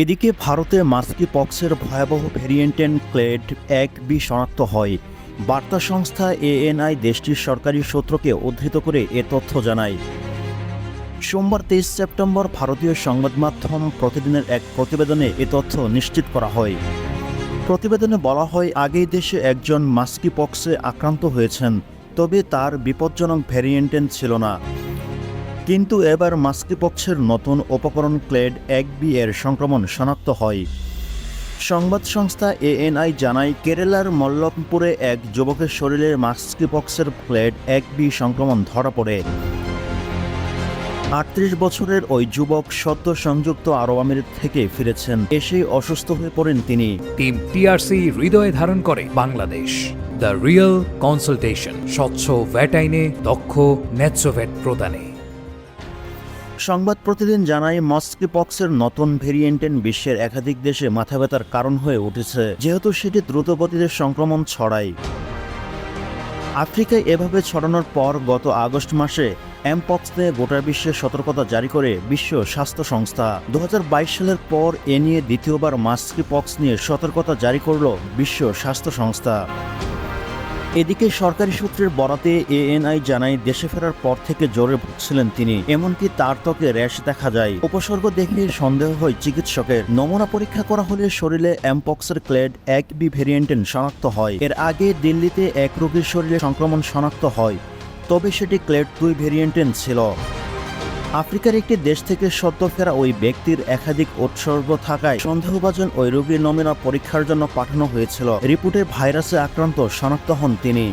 এদিকে ভারতে মাস্কি পক্সের ভয়াবহ ভ্যারিয়েন্ট ক্লেড 1B শনাক্ত হয়। বার্তা সংস্থা এএনআই দেশটির সরকারি সূত্রকে উদ্ধৃত করে এ তথ্য জানায়। সোমবার 23 সেপ্টেম্বর ভারতীয় সংবাদ মাধ্যম প্রতিদিনের এক প্রতিবেদনে এ তথ্য নিশ্চিত করা হয়। প্রতিবেদনে বলা হয়, আগেই দেশে একজন মাস্কি পক্সে আক্রান্ত হয়েছেন, তবে তার বিপজ্জনক ভ্যারিয়েন্ট ছিল না। কিন্তু এবার মাস্কি পক্সের নতুন উপকরণ ক্লেড 1B এর সংক্রমণ শনাক্ত হয়। সংবাদ সংস্থা এএনআই জানায়, কেরালার মল্লমপুরে এক যুবকের শরীরে মাস্কি পক্সের ক্লেড 1B সংক্রমণ ধরা পড়ে। 38 বছরের ওই যুবক সদ্য সংযুক্ত আরব আমিরাত থেকে ফিরেছেন। এসেই অসুস্থ হয়ে পড়েন তিনি। টিম টিআরসি হৃদয়ে ধারণ করে বাংলাদেশ। দ্য রিয়েল কনসালটেশন, স্বচ্ছ ভ্যাট আইনে দক্ষ ন্যায্য ভ্যাট প্রদানে। সংবাদ প্রতিদিন জানায়, মাস্কি পক্সের নতুন ভেরিয়েন্ট বিশ্বের একাধিক দেশে মাথাব্যথার কারণ হয়ে উঠেছে, যেহেতু সেটি দ্রুতগতিতে সংক্রমণ ছড়ায়। আফ্রিকায় এভাবে ছড়ানোর পর গত আগস্ট মাসে এমপক্স নিয়ে গোটা বিশ্বে সতর্কতা জারি করে বিশ্ব স্বাস্থ্য সংস্থা। 2022 সালের পর এ নিয়ে দ্বিতীয়বার মাস্কি পক্স নিয়ে সতর্কতা জারি করল বিশ্ব স্বাস্থ্য সংস্থা। এদিকে সরকারি সূত্রের বরাতে এএনআই জানায়, দেশে ফেরার পর থেকে জ্বরে ভুগছিলেন তিনি। এমনকি তার ত্বকে র্যাশ দেখা যায়। উপসর্গ দেখে সন্দেহ হয় চিকিৎসকের। নমুনা পরীক্ষা করা হলে শরীরে এমপক্সের ক্লেড 1B ভ্যারিয়েন্ট শনাক্ত হয়। এর আগে দিল্লিতে এক রোগীর শরীরে সংক্রমণ শনাক্ত হয়, তবে সেটি ক্লেড 2 ভ্যারিয়েন্ট ছিল। আফ্রিকার একটি দেশ থেকে সদ্য ফেরা ওই ব্যক্তির একাধিক উপসর্গ থাকায় সন্দেহভাজন ওই রোগীর নমুনা পরীক্ষার জন্য পাঠানো হয়েছিল। রিপোর্টে ভাইরাসে আক্রান্ত শনাক্ত হন তিনি।